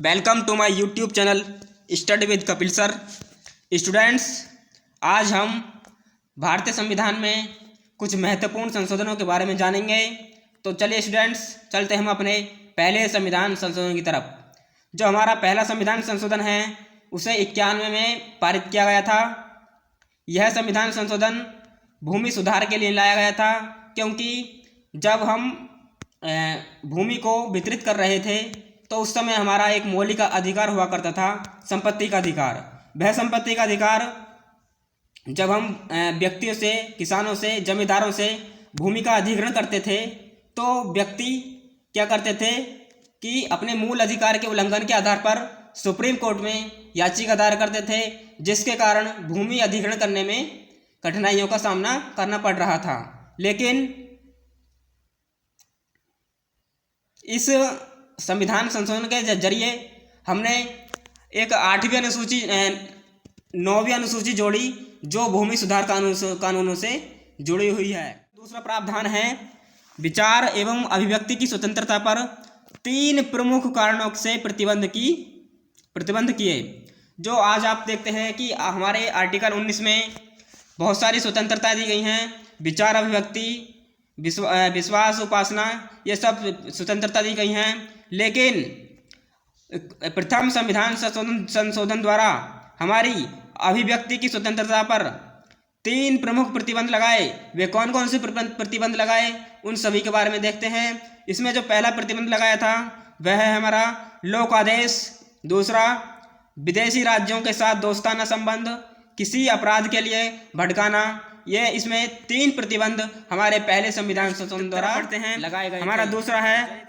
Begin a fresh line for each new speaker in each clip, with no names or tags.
Welcome to my YouTube channel study with Kapil sir. Students, आज हम भारतीय संविधान में कुछ महत्वपूर्ण संशोधनों के बारे में जानेंगे। तो चलिए स्टूडेंट्स, चलते हम अपने पहले संविधान संशोधन की तरफ। जो हमारा पहला संविधान संशोधन है उसे 91 में पारित किया गया था। यह संविधान संशोधन भूमि सुधार के लिए लाया गया था, क्योंकि जब हम भूमि को वितरित कर रहे थे तो उस समय हमारा एक मौलिक अधिकार हुआ करता था, संपत्ति का अधिकार। वह संपत्ति का अधिकार जब हम व्यक्तियों से, किसानों से, जमींदारों से भूमि का अधिग्रहण करते थे तो व्यक्ति क्या करते थे कि अपने मूल अधिकार के उल्लंघन के आधार पर सुप्रीम कोर्ट में याचिका दायर करते थे, जिसके कारण भूमि अधिग्रहण करने में कठिनाइयों का सामना करना पड़ रहा था। लेकिन इस संविधान संशोधन के जरिए हमने एक 8वीं अनुसूची 9वीं अनुसूची जोड़ी, जो भूमि सुधार कानूनों से जुड़ी हुई है। दूसरा प्रावधान है विचार एवं अभिव्यक्ति की स्वतंत्रता पर 3 प्रमुख कारणों से प्रतिबंध किए। जो आज आप देखते हैं कि हमारे आर्टिकल 19 में बहुत सारी स्वतंत्रता दी गई हैं। विचार, अभिव्यक्ति, विश्वास, उपासना, ये सब स्वतंत्रता दी गई हैं। लेकिन प्रथम संविधान संशोधन द्वारा हमारी अभिव्यक्ति की स्वतंत्रता पर 3 प्रमुख प्रतिबंध लगाए। वे कौन कौन से प्रतिबंध लगाए, उन सभी के बारे में देखते हैं। इसमें जो पहला प्रतिबंध लगाया था वह है हमारा लोक आदेश। दूसरा, विदेशी राज्यों के साथ दोस्ताना संबंध, किसी अपराध के लिए भटकाना। ये इसमें 3 प्रतिबंध हमारे पहले संविधान संशोधन द्वारा लगाए गए। हमारा दूसरा है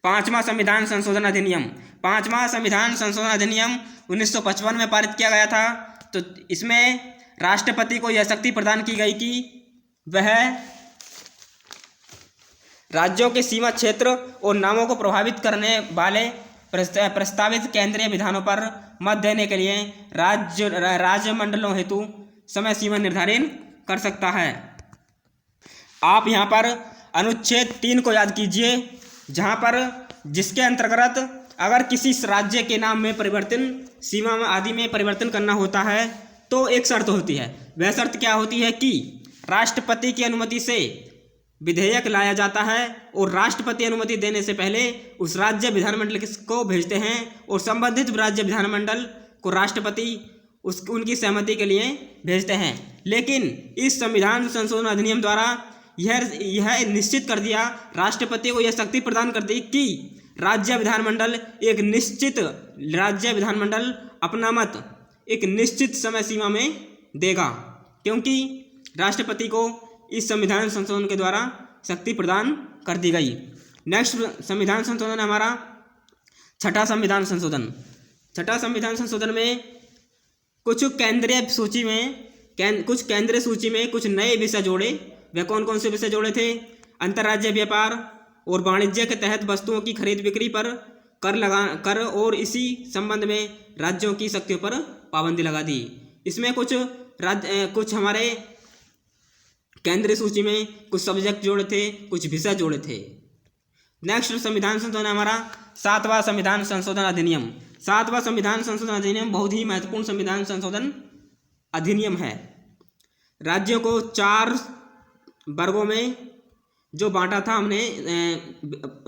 5वां संविधान संशोधन अधिनियम। 5वां संविधान संशोधन अधिनियम 1955 में पारित किया गया था। तो इसमें राष्ट्रपति को यह शक्ति प्रदान की गई कि वह राज्यों के सीमा क्षेत्र और नामों को प्रभावित करने वाले प्रस्तावित केंद्रीय विधानों पर मत देने के लिए राज्य मंडलों हेतु समय सीमा निर्धारित कर सकता है। आप यहाँ पर अनुच्छेद 3 को याद कीजिए, जहाँ पर जिसके अंतर्गत अगर किसी राज्य के नाम में परिवर्तन, सीमा में आदि में परिवर्तन करना होता है तो एक शर्त होती है। वह शर्त क्या होती है कि राष्ट्रपति की अनुमति से विधेयक लाया जाता है और राष्ट्रपति अनुमति देने से पहले उस राज्य विधानमंडल को भेजते हैं और संबंधित राज्य विधानमंडल को राष्ट्रपति उनकी सहमति के लिए भेजते हैं। लेकिन इस संविधान संशोधन अधिनियम द्वारा यह निश्चित कर दिया, राष्ट्रपति को यह शक्ति प्रदान कर दी कि राज्य विधानमंडल अपना मत एक निश्चित समय सीमा में देगा, क्योंकि राष्ट्रपति को इस संविधान संशोधन के द्वारा शक्ति प्रदान कर दी गई। नेक्स्ट संविधान संशोधन हमारा छठा संविधान संशोधन। छठा संविधान संशोधन में कुछ केंद्रीय सूची में कुछ नए विषय जोड़े। वे कौन कौन से विषय जोड़े थे? अंतर्राज्यीय व्यापार और वाणिज्य के तहत वस्तुओं की खरीद बिक्री पर कर और इसी संबंध में राज्यों की शक्तियों पर पाबंदी लगा दी। इसमें कुछ हमारे केंद्रीय सूची में कुछ सब्जेक्ट जोड़े थे, कुछ विषय जोड़े थे। नेक्स्ट संविधान संशोधन हमारा 7वां संविधान संशोधन अधिनियम। 7वां संविधान संशोधन अधिनियम बहुत ही महत्वपूर्ण संविधान संशोधन अधिनियम है। राज्यों को 4 वर्गों में जो बांटा था हमने,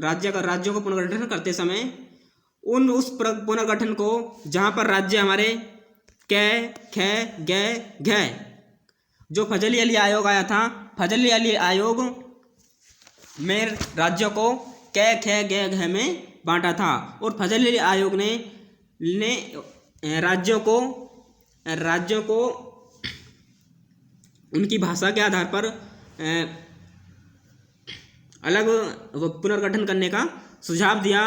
राज्यों को पुनर्गठन करते समय उस पुनर्गठन को, जहाँ पर राज्य हमारे कै, खे, गै, घै, जो फजली अली आयोग आया था, फजली अली आयोग में राज्यों को कै, खे, गै, घै में बांटा था और फजली अली आयोग ने राज्यों को उनकी भाषा के आधार पर अलग पुनर्गठन करने का सुझाव दिया।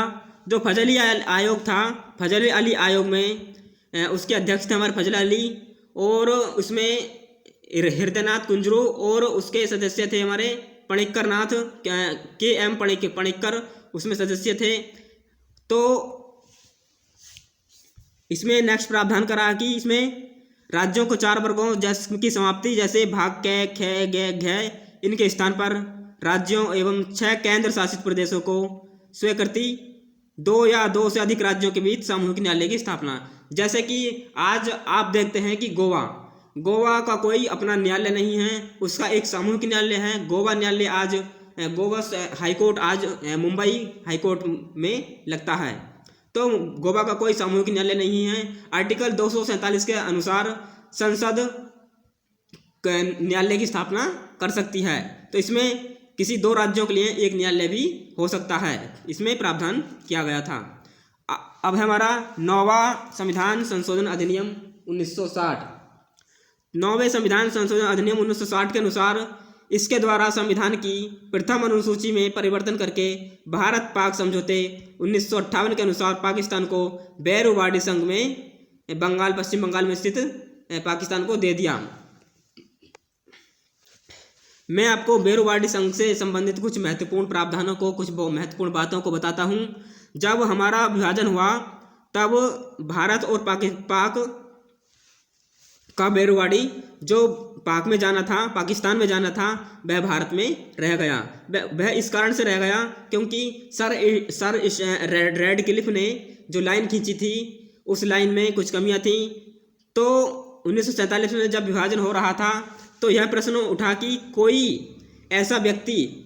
जो फजली आयोग था, फजली अली आयोग में उसके अध्यक्ष थे हमारे फजल अली, और उसमें हृदयनाथ कुंजरू, और उसके सदस्य थे हमारे पणिक्कर नाथ के.एम. पणिक्कर, उसमें सदस्य थे। तो इसमें नेक्स्ट प्रावधान करा कि इसमें राज्यों को 4 वर्गों की समाप्ति, जैसे भाग कै, खे, गै, घै, इनके स्थान पर राज्यों एवं 6 केंद्र शासित प्रदेशों को स्वीकृति, दो या दो से अधिक राज्यों के बीच सामूहिक न्यायालय की स्थापना। जैसे कि आज आप देखते हैं कि गोवा का कोई अपना न्यायालय नहीं है, उसका एक सामूहिक न्यायालय है। गोवा न्यायालय आज गोवा हाईकोर्ट आज मुंबई हाईकोर्ट में लगता है। तो गोवा का कोई सामूहिक न्यायालय नहीं है। आर्टिकल 247 के अनुसार संसद न्यायालय की स्थापना कर सकती है। तो इसमें किसी दो राज्यों के लिए एक न्यायालय भी हो सकता है, इसमें प्रावधान किया गया था। अब है हमारा 9वां संविधान संशोधन अधिनियम 1960। 9वें संविधान संशोधन अधिनियम 1960 के अनुसार इसके द्वारा संविधान की प्रथम अनुसूची में परिवर्तन करके भारत पाक समझौते 1958 के अनुसार पाकिस्तान को बैरूवाड़ी संघ में पश्चिम बंगाल में स्थित पाकिस्तान को दे दिया। मैं आपको बैरूवाड़ी संघ से संबंधित कुछ महत्वपूर्ण प्रावधानों को, कुछ महत्वपूर्ण बातों को बताता हूँ। जब हमारा विभाजन हुआ तब भारत और पाक का बैरूवाड़ी जो पाक में जाना था, पाकिस्तान में जाना था, वह भारत में रह गया। वह इस कारण से रह गया क्योंकि सर रेडक्लिफ ने जो लाइन खींची थी उस लाइन में कुछ कमियां थी। तो 1947 में जब विभाजन हो रहा था तो यह प्रश्न उठा कि कोई ऐसा व्यक्ति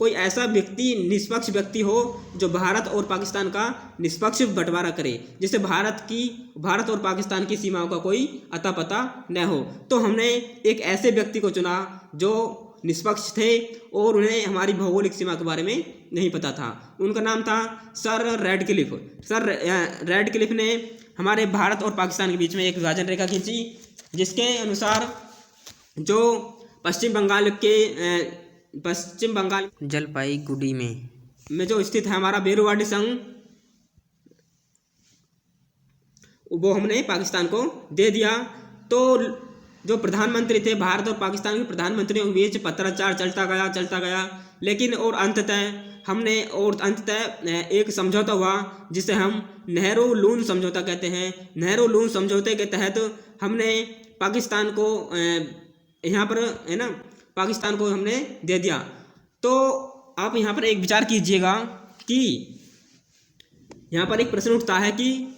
निष्पक्ष व्यक्ति हो जो भारत और पाकिस्तान का निष्पक्ष बंटवारा करे, जिससे भारत और पाकिस्तान की सीमाओं का कोई अता पता न हो। तो हमने एक ऐसे व्यक्ति को चुना जो निष्पक्ष थे और उन्हें हमारी भौगोलिक सीमा के बारे में नहीं पता था। उनका नाम था सर रेडक्लिफ। सर रेडक्लिफ ने हमारे भारत और पाकिस्तान के बीच में एक विभाजन रेखा खींची, जिसके अनुसार जो पश्चिम बंगाल जलपाईगुड़ी में जो स्थित है हमारा बैरूवाड़ी संघ, वो हमने पाकिस्तान को दे दिया। तो जो प्रधानमंत्री थे, भारत और पाकिस्तान के प्रधानमंत्रियों के बीच पत्राचार चलता गया, लेकिन और अंततः एक समझौता हुआ जिसे हम नेहरू लून समझौता कहते हैं। नेहरू लून समझौते के तहत हमने पाकिस्तान को यहाँ पर है ना, पाकिस्तान को हमने दे दिया। तो आप यहाँ पर एक विचार कीजिएगा कि यहाँ पर एक प्रश्न उठता है कि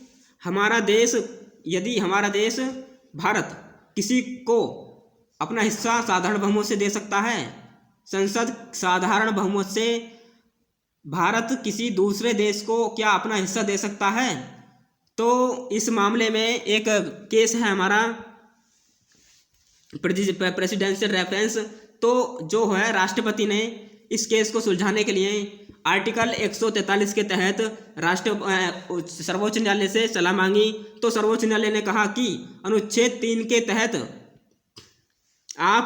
यदि हमारा देश भारत किसी को अपना हिस्सा साधारण बहुमत से दे सकता है, संसद साधारण बहुमत से भारत किसी दूसरे देश को क्या अपना हिस्सा दे सकता है? तो इस मामले में एक केस है हमारा प्रेसिडेंशियल रेफरेंस। तो जो है राष्ट्रपति ने इस केस को सुलझाने के लिए आर्टिकल 143 के तहत सर्वोच्च न्यायालय से सलाह मांगी। तो सर्वोच्च न्यायालय ने कहा कि अनुच्छेद 3 के तहत आप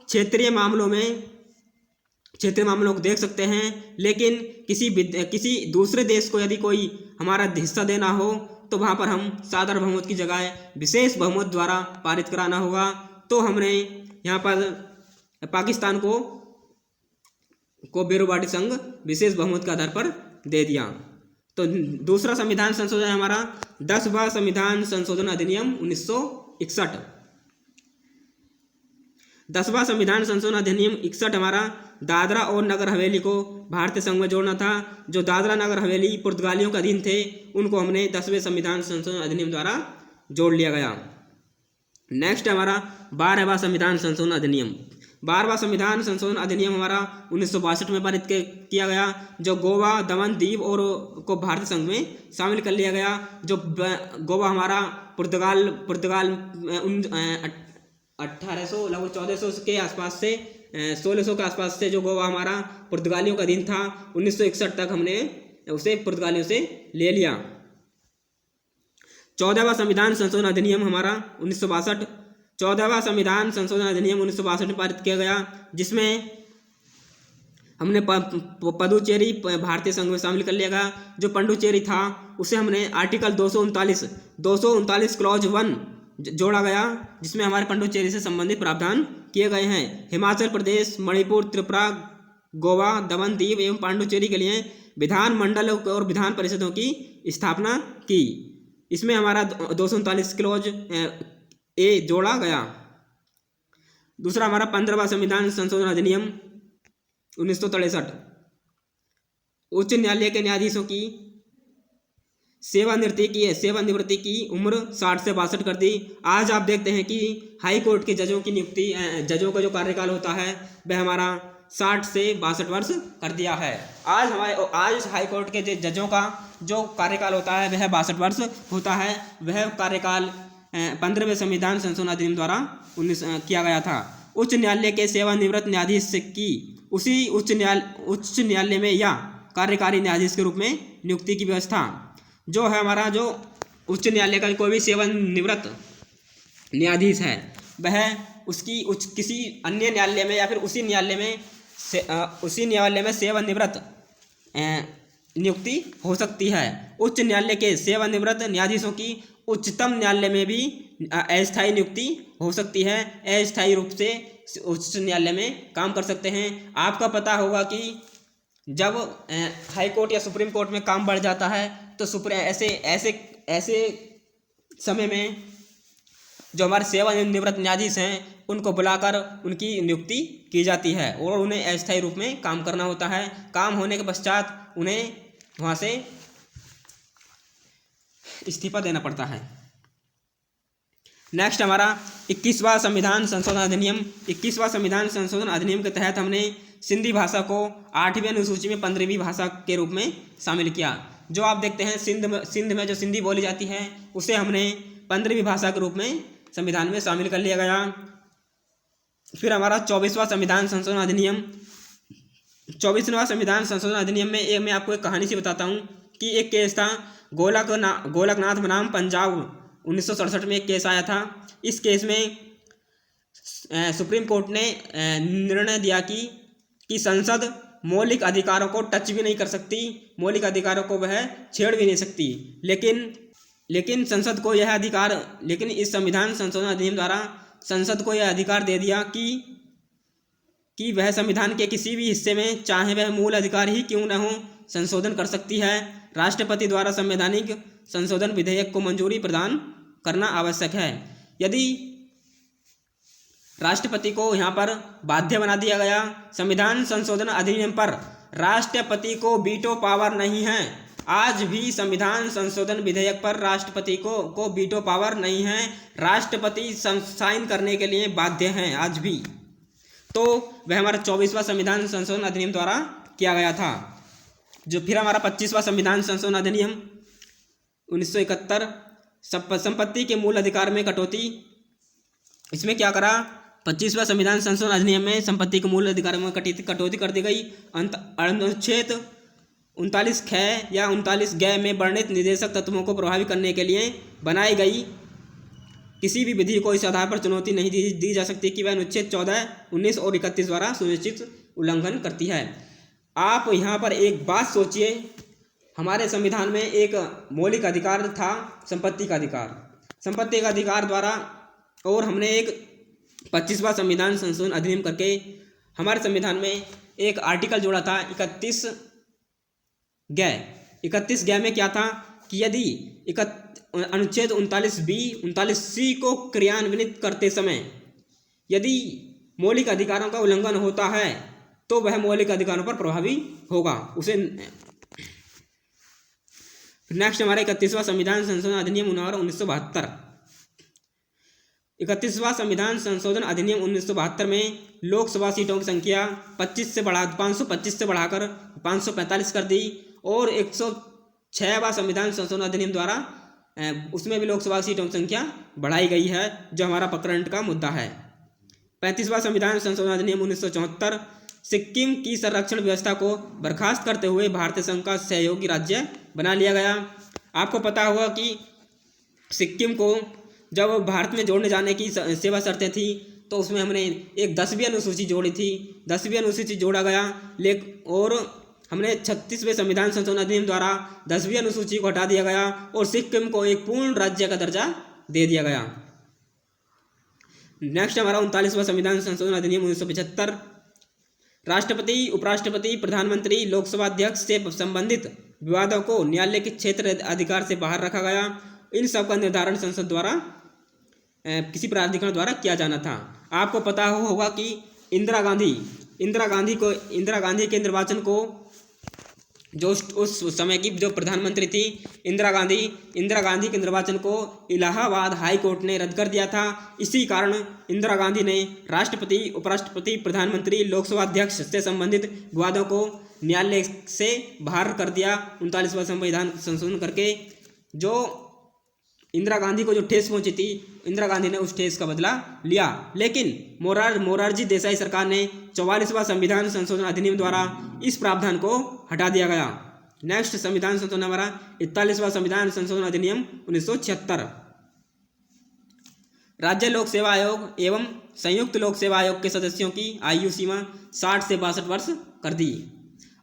क्षेत्रीय मामलों को देख सकते हैं, लेकिन किसी दूसरे देश को यदि कोई हमारा हिस्सा देना हो तो वहाँ पर हम साधारण बहुमत की जगह विशेष बहुमत द्वारा पारित कराना होगा। तो हमने यहाँ पर पाकिस्तान को बैरूवाड़ी संघ विशेष बहुमत के आधार पर दे दिया। तो दूसरा संविधान संशोधन हमारा 10वां संविधान संशोधन अधिनियम 1961। 10वां संविधान संशोधन अधिनियम 61 हमारा दादरा और नगर हवेली को भारतीय संघ में जोड़ना था। जो दादरा नगर हवेली पुर्तगालियों के अधीन थे, उनको हमने 10वें संविधान संशोधन अधिनियम द्वारा जोड़ लिया गया। नेक्स्ट हमारा 12वां संविधान संशोधन अधिनियम। 12वां संविधान संशोधन अधिनियम हमारा 1962 में पारित किया गया, जो गोवा, दमन, दीव और को भारतीय संघ में शामिल कर लिया गया। जो गोवा हमारा पुर्तगाल 1800 लगभग 1400 के आसपास से 1600 के आसपास से जो गोवा हमारा पुर्तगालियों का अधीन था, 1961 तक हमने उसे पुर्तगालियों से ले लिया। 14वां संविधान संशोधन अधिनियम हमारा 1962। 14वां संविधान संशोधन अधिनियम 1962 में पारित किया गया, जिसमें हमने पुदुचेरी भारतीय संघ में शामिल कर लिया गया। जो पुडुचेरी था उसे हमने आर्टिकल 239 क्लॉज 1 जोड़ा गया, जिसमें हमारे पुडुचेरी से संबंधित प्रावधान किए गए हैं। हिमाचल प्रदेश, मणिपुर, त्रिपुरा, गोवा, दमन, दीव एवं पुडुचेरी के लिए विधान मंडल और विधान परिषदों की स्थापना की। इसमें हमारा 239 क्लॉज ए जोड़ा गया। दूसरा हमारा 15वां संविधान संशोधन अधिनियम 1963। उच्च न्यायालय के न्यायाधीशों की सेवानिवृत्ति की उम्र 60 से 62 कर दी। आज आप देखते हैं कि हाई कोर्ट के जजों की नियुक्ति, जजों का जो कार्यकाल होता है वह हमारा 60 से 62 वर्ष कर दिया है। आज हाई कोर्ट के जजों का जो कार्यकाल होता है वह 62 वर्ष होता है। वह कार्यकाल 15वें संविधान संशोधन अधिनियम द्वारा किया गया था। उच्च न्यायालय के सेवानिवृत्त न्यायाधीश की उसी उच्च न्यायालय में या कार्यकारी न्यायाधीश के रूप में नियुक्ति की व्यवस्था जो है हमारा जो उच्च न्यायालय का कोई भी सेवानिवृत्त न्यायाधीश है वह उसकी किसी अन्य न्यायालय में या फिर उसी न्यायालय में सेवानिवृत्त नियुक्ति हो सकती है। उच्च न्यायालय के सेवानिवृत्त न्यायाधीशों की उच्चतम न्यायालय में भी अस्थायी नियुक्ति हो सकती है। अस्थायी रूप से उच्च न्यायालय में काम कर सकते हैं। आपका पता होगा कि जब हाई कोर्ट या सुप्रीम कोर्ट में काम बढ़ जाता है तो ऐसे समय में जो हमारे सेवानिवृत्त न्यायाधीश हैं उनको बुलाकर उनकी नियुक्ति की जाती है और उन्हें अस्थायी रूप में काम करना होता है। काम होने के पश्चात उन्हें वहाँ से इस्तीफा देना पड़ता है। नेक्स्ट हमारा 21वां संविधान संशोधन अधिनियम। 21वां संविधान संशोधन अधिनियम के तहत हमने सिंधी भाषा को 8वीं अनुसूची में 15वीं भाषा के रूप में शामिल किया। जो आप देखते हैं सिंध में जो सिंधी बोली जाती है उसे हमने 15वीं भाषा के रूप में संविधान में शामिल कर लिया गया। फिर हमारा 24वां संविधान संशोधन अधिनियम। 24वां संविधान संशोधन अधिनियम में मैं आपको एक कहानी से बताता हूँ कि एक केस था गोलकनाथ बनाम पंजाब 1967 में एक केस आया था। इस केस में सुप्रीम कोर्ट ने निर्णय दिया कि संसद मौलिक अधिकारों को टच भी नहीं कर सकती, मौलिक अधिकारों को वह छेड़ भी नहीं सकती। लेकिन संसद को यह अधिकार, लेकिन इस संविधान संशोधन अधिनियम द्वारा संसद को यह अधिकार दे दिया कि वह संविधान के किसी भी हिस्से में चाहे वह मूल अधिकार ही क्यों न हो संशोधन कर सकती है। राष्ट्रपति द्वारा संवैधानिक संशोधन विधेयक को मंजूरी प्रदान करना आवश्यक है। यदि राष्ट्रपति को यहाँ पर बाध्य बना दिया गया। संविधान संशोधन अधिनियम पर राष्ट्रपति को वीटो पावर नहीं है। आज भी संविधान संशोधन विधेयक पर राष्ट्रपति को वीटो पावर नहीं है। राष्ट्रपति साइन करने के लिए बाध्य हैं आज भी। तो वह हमारा 24वां संविधान संशोधन अधिनियम द्वारा किया गया था। जो फिर हमारा 25वां संविधान संशोधन अधिनियम 1971 संपत्ति के मूल अधिकार में कटौती। इसमें क्या करा, 25वां संविधान संशोधन अधिनियम में संपत्ति के मूल अधिकार में कटौती कर दी गई। अनुच्छेद 39 ख या 39 ग में वर्णित निर्देशक तत्वों को प्रभावी करने के लिए बनाई गई किसी भी विधि को इस आधार पर चुनौती नहीं दी जा सकती कि वह अनुच्छेद 14, 19 और 31 द्वारा सुनिश्चित उल्लंघन करती है। आप यहाँ पर एक बात सोचिए, हमारे संविधान में एक मौलिक अधिकार था संपत्ति का अधिकार। संपत्ति का अधिकार द्वारा और हमने एक 25वां संविधान संशोधन अधिनियम करके हमारे संविधान में एक आर्टिकल जोड़ा था 31 ग में क्या था कि यदि अनुच्छेद 39B 39C को क्रियान्वित करते समय यदि मौलिक अधिकारों का उल्लंघन होता है तो वह मौलिक अधिकारों पर प्रभावी होगा उसे। नेक्स्ट हमारे 31वां संविधान संशोधन अधिनियम 1972। 31वां संविधान संशोधन अधिनियम 1972 में लोकसभा सीटों की संख्या 525 से बढ़ाकर 545 कर दी और 106वां संविधान संशोधन अधिनियम द्वारा उसमें भी लोकसभा सीटों की संख्या बढ़ाई गई है, जो हमारा करंट का मुद्दा है। 35वां संविधान संशोधन अधिनियम 1974 सिक्किम की संरक्षण व्यवस्था को बर्खास्त करते हुए भारतीय संघ का सहयोगी राज्य बना लिया गया। आपको पता होगा कि सिक्किम को जब भारत में जोड़ने जाने की सेवा शर्तें थी तो उसमें हमने एक 10वीं अनुसूची जोड़ी थी। 10वीं अनुसूची जोड़ा गया और हमने 36वें संविधान संशोधन अधिनियम द्वारा 10वीं अनुसूची को हटा दिया गया और सिक्किम को एक पूर्ण राज्य का दर्जा दे दिया गया। नेक्स्ट हमारा 39वां संविधान संशोधन अधिनियम 1975। राष्ट्रपति, उपराष्ट्रपति, प्रधानमंत्री, लोकसभा अध्यक्ष से संबंधित विवादों को न्यायालय के क्षेत्र अधिकार से बाहर रखा गया। इन सब का निर्धारण संसद द्वारा किसी प्राधिकरण द्वारा किया जाना था। आपको पता होगा कि इंदिरा गांधी के निर्वाचन को जो उस समय की जो प्रधानमंत्री थी इंदिरा गांधी के निर्वाचन को इलाहाबाद हाई कोर्ट ने रद्द कर दिया था। इसी कारण इंदिरा गांधी ने राष्ट्रपति, उपराष्ट्रपति, प्रधानमंत्री, लोकसभा अध्यक्ष से संबंधित विवादों को न्यायालय से बाहर कर दिया 39वां संविधान संशोधन करके। जो इंदिरा गांधी को जो ठेस पहुंची थी, इंदिरा गांधी ने उस ठेस का बदला लिया। लेकिन मोरारजी देसाई सरकार ने 44वां संविधान संशोधन अधिनियम द्वारा इस प्रावधान को हटा दिया गया। नेक्स्ट संविधान संशोधन हमारा 41वां संविधान संशोधन अधिनियम 1976। राज्य लोक सेवा आयोग एवं संयुक्त लोक सेवा आयोग के सदस्यों की आयु सीमा 60 से 62 वर्ष कर दी।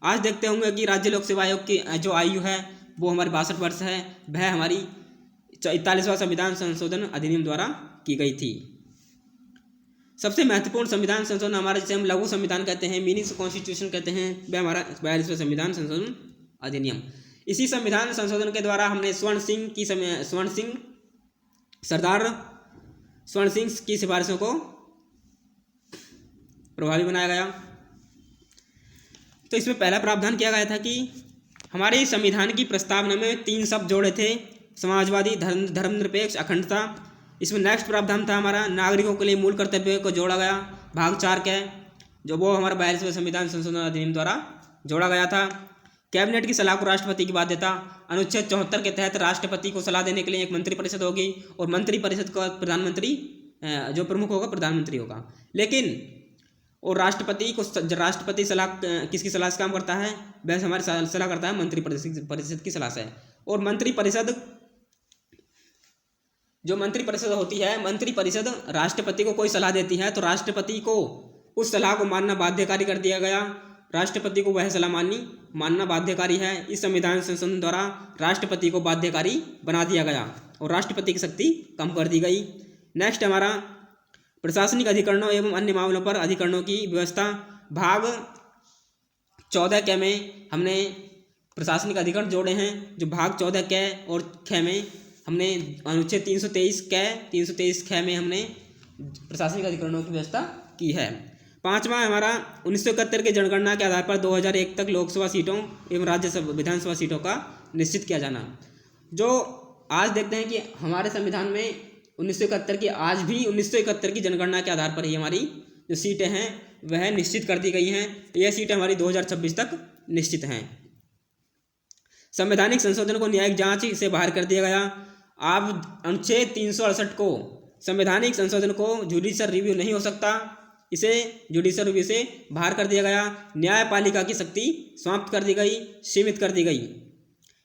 आज देखते होंगे कि राज्य लोक सेवा आयोग की जो आयु है वो हमारी 62 वर्ष है। वह हमारी 41वां संविधान संशोधन अधिनियम द्वारा की गई थी। सबसे महत्वपूर्ण संविधान संशोधन हमारा, जिसे हम लघु संविधान कहते हैं, मिनी कॉन्स्टिट्यूशन कहते हैं, वह हमारा 42वां संविधान संशोधन अधिनियम। इसी संविधान संशोधन के द्वारा हमने सरदार स्वर्ण सिंह की सिफारिशों को प्रभावी बनाया गया। तो इसमें पहला प्रावधान किया गया था कि हमारे संविधान की प्रस्तावना में 3 शब्द जोड़े थे, समाजवादी, धर्मनिरपेक्ष, अखंडता। इसमें नेक्स्ट प्रावधान था हमारा नागरिकों के लिए मूल कर्तव्य को जोड़ा गया, भाग 4 के, जो वो हमारा 42वें संविधान संशोधन अधिनियम द्वारा जोड़ा गया था। कैबिनेट की सलाह को राष्ट्रपति की बाध्यता, अनुच्छेद 74 के तहत राष्ट्रपति को सलाह देने के लिए एक मंत्रिपरिषद होगी और मंत्रिपरिषद का प्रधानमंत्री, जो प्रमुख होगा प्रधानमंत्री होगा। लेकिन और राष्ट्रपति सलाह किसकी सलाह से काम करता है? वह हमारी सलाह करता है मंत्रिपरिषद की सलाह से। और जो मंत्रिपरिषद होती है, मंत्रिपरिषद राष्ट्रपति को कोई सलाह देती है तो राष्ट्रपति को उस सलाह को मानना बाध्यकारी कर दिया गया। राष्ट्रपति को वह सलाह मानना बाध्यकारी है। इस संविधान संशोधन द्वारा राष्ट्रपति को बाध्यकारी बना दिया गया और राष्ट्रपति की शक्ति कम कर दी गई। नेक्स्ट हमारा प्रशासनिक अधिकरणों एवं अन्य मामलों पर अधिकरणों की व्यवस्था, भाग 14 के में हमने प्रशासनिक अधिकरण जोड़े हैं। जो भाग 14 के और ख में हमने अनुच्छेद 323 ख में हमने प्रशासनिक अधिकरणों की व्यवस्था की है। 5वां हमारा 1971 के जनगणना के आधार पर 2001 तक लोकसभा सीटों एवं राज्यसभा विधानसभा सीटों का निश्चित किया जाना। जो आज देखते हैं कि हमारे संविधान में 1971 की, आज भी 1971 की जनगणना के आधार पर ही हमारी जो सीटें हैं वह निश्चित कर दी गई हैं। यह सीटें हमारी 2026 तक निश्चित हैं। संवैधानिक संशोधन को न्यायिक जांच से बाहर कर दिया गया। अब अनुच्छेद 368 को, संवैधानिक संशोधन को जुडिशियल रिव्यू नहीं हो सकता, इसे जुडिशियल रिव्यू से बाहर कर दिया गया। न्यायपालिका की शक्ति समाप्त कर दी गई, सीमित कर दी गई।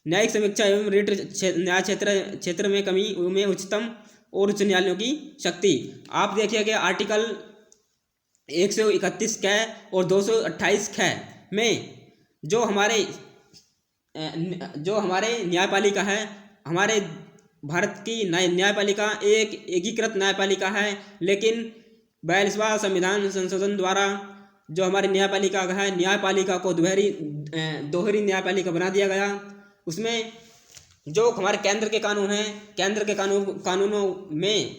न्यायिक समीक्षा एवं रिट न्याय क्षेत्र में कमी में उच्चतम और उच्च न्यायालयों की शक्ति। आप देखिए कि आर्टिकल 131 क और 228 ख में जो हमारे न्यायपालिका है, हमारे भारत की न्यायपालिका एक एकीकृत न्यायपालिका है। लेकिन 42वां संविधान संशोधन द्वारा जो हमारी न्यायपालिका है, न्यायपालिका को दोहरी न्यायपालिका बना दिया गया। उसमें जो हमारे केंद्र के कानून हैं, केंद्र के कानूनों में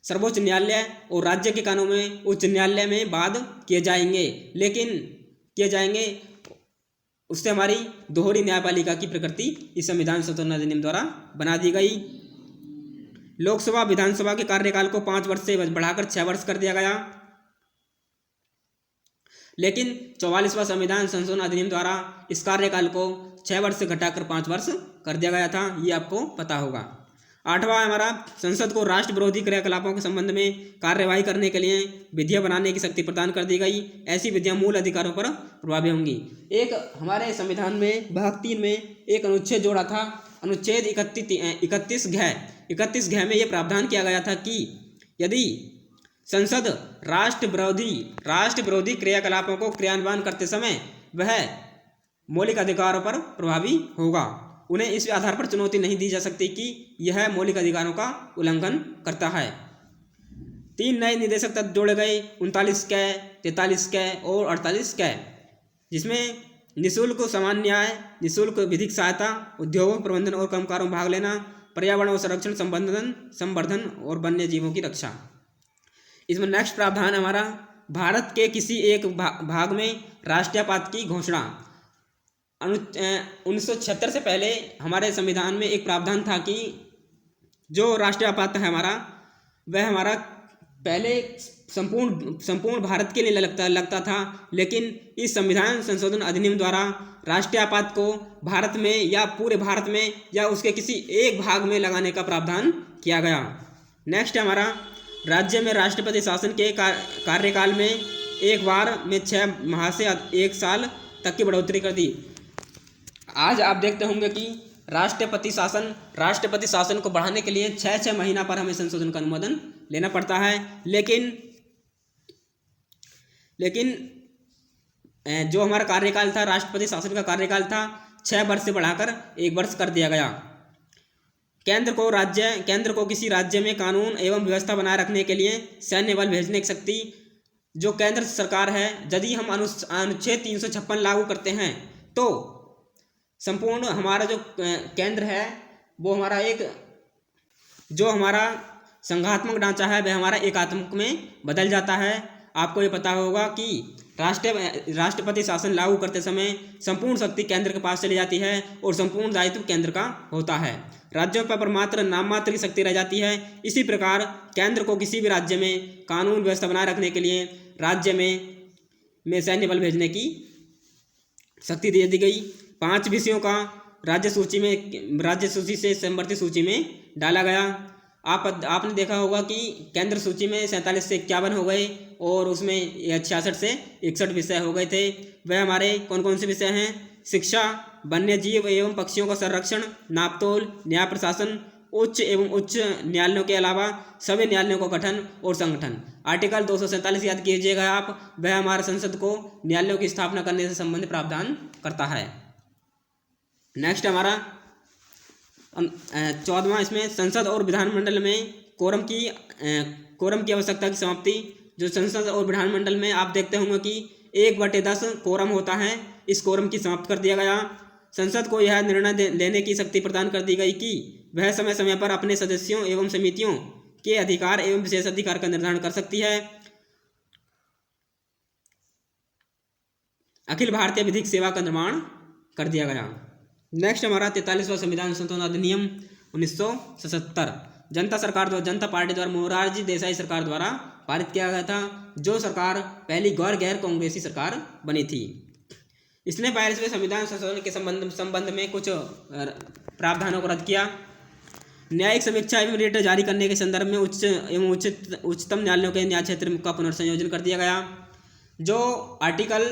सर्वोच्च न्यायालय और राज्य के कानून में उच्च न्यायालय में बाद किए जाएंगे। उससे हमारी दोहरी न्यायपालिका की प्रकृति इस संविधान संशोधन अधिनियम द्वारा बना दी गई। लोकसभा विधानसभा के कार्यकाल को 5 वर्ष से बढ़ाकर 6 वर्ष कर दिया गया। लेकिन 44वां संविधान संशोधन अधिनियम द्वारा इस कार्यकाल को 6 वर्ष से घटाकर 5 वर्ष कर दिया गया था, ये आपको पता होगा। 8वां हमारा संसद को राष्ट्र विरोधी क्रियाकलापों के संबंध में कार्यवाही करने के लिए विधियां बनाने की शक्ति प्रदान कर दी गई। ऐसी विधियां मूल अधिकारों पर प्रभावी होंगी। एक हमारे संविधान में भाग 3 में एक अनुच्छेद जोड़ा था, अनुच्छेद 31 घ में यह प्रावधान किया गया था कि यदि संसद राष्ट्र विरोधी क्रियाकलापों को क्रियान्वयन करते समय वह मौलिक अधिकारों पर प्रभावी होगा, उन्हें इस आधार पर चुनौती नहीं दी जा सकती कि यह मौलिक अधिकारों का उल्लंघन करता है। 3 नए निदेशक तत्व जोड़े गए, 39 क, 43 क और 48 क, जिसमें निःशुल्क सामान्य न्याय, निःशुल्क विधिक सहायता, उद्योगों प्रबंधन और कर्मकारों में भाग लेना, पर्यावरण और संरक्षण संवर्धन और वन्य जीवों की रक्षा। इसमें नेक्स्ट प्रावधान हमारा भारत के किसी एक भाग में राष्ट्रीयपात की घोषणा। 1976 से पहले हमारे संविधान में एक प्रावधान था कि जो राष्ट्रीयपात है हमारा, वह हमारा पहले संपूर्ण भारत के लिए लगता था, लेकिन इस संविधान संशोधन अधिनियम द्वारा राष्ट्रीयपात को भारत में या पूरे भारत में या उसके किसी एक भाग में लगाने का प्रावधान किया गया। नेक्स्ट हमारा, राज्य में राष्ट्रपति शासन के कार्यकाल में एक बार में 6 माह से 1 साल तक की बढ़ोतरी कर दी। आज आप देखते होंगे कि राष्ट्रपति शासन को बढ़ाने के लिए 6 महीना पर हमें संशोधन का अनुमोदन लेना पड़ता है, लेकिन जो हमारा कार्यकाल था, राष्ट्रपति शासन का कार्यकाल था, 6 वर्ष से बढ़ाकर 1 वर्ष कर दिया गया। केंद्र को किसी राज्य में कानून एवं व्यवस्था बनाए रखने के लिए सैन्य बल भेजने की शक्ति जो केंद्र सरकार है। यदि हम अनुच्छेद 356 लागू करते हैं तो संपूर्ण हमारा जो केंद्र है वो हमारा जो हमारा संघात्मक ढांचा है वह हमारा एकात्मक में बदल जाता है। आपको ये पता होगा कि राष्ट्रपति शासन लागू करते समय संपूर्ण शक्ति केंद्र के पास चली जाती है और संपूर्ण दायित्व केंद्र का होता है। राज्यों पर मात्र नाम मात्र की शक्ति रह जाती है। इसी प्रकार केंद्र को किसी भी राज्य में कानून व्यवस्था बनाए रखने के लिए राज्य में सैन्य बल भेजने की शक्ति दे दी गई। 5 विषयों का राज्य सूची से संवर्ती सूची में डाला गया। आपने देखा होगा कि केंद्र सूची में 47 से 51 हो गए और उसमें 66 से 61 विषय हो गए थे। वह हमारे कौन कौन से विषय हैं? शिक्षा, वन्य जीव एवं पक्षियों का संरक्षण, नापतोल, न्याय प्रशासन, उच्च एवं उच्च न्यायालयों के अलावा सभी न्यायालयों का गठन और संगठन। आर्टिकल 247 याद कीजिएगा आप, वह हमारे संसद को न्यायालयों की स्थापना करने से संबंधित प्रावधान करता है। नेक्स्ट हमारा 14वां, इसमें संसद और विधानमंडल में कोरम की आवश्यकता की समाप्ति। जो संसद और विधानमंडल में आप देखते होंगे कि 1/10 कोरम होता है, इस कोरम की समाप्त कर दिया गया। संसद को यह निर्णय लेने की शक्ति प्रदान कर दी गई कि वह समय समय पर अपने सदस्यों एवं समितियों के अधिकार एवं विशेषाधिकार का निर्धारण कर सकती है। अखिल भारतीय विधिक सेवा का निर्माण कर दिया गया। नेक्स्ट हमारा 43वां संविधान संशोधन अधिनियम 1977 जनता पार्टी द्वारा मोरारजी देसाई सरकार द्वारा पारित किया गया था, जो सरकार पहली गैर कांग्रेसी सरकार बनी थी। इसने 42वें संविधान संशोधन के संबंध में कुछ प्रावधानों को रद्द किया। न्यायिक समीक्षा एवं रिट जारी करने के संदर्भ में उच्चतम न्यायालयों के न्याय क्षेत्र का पुनर्संयोजन कर दिया गया। जो आर्टिकल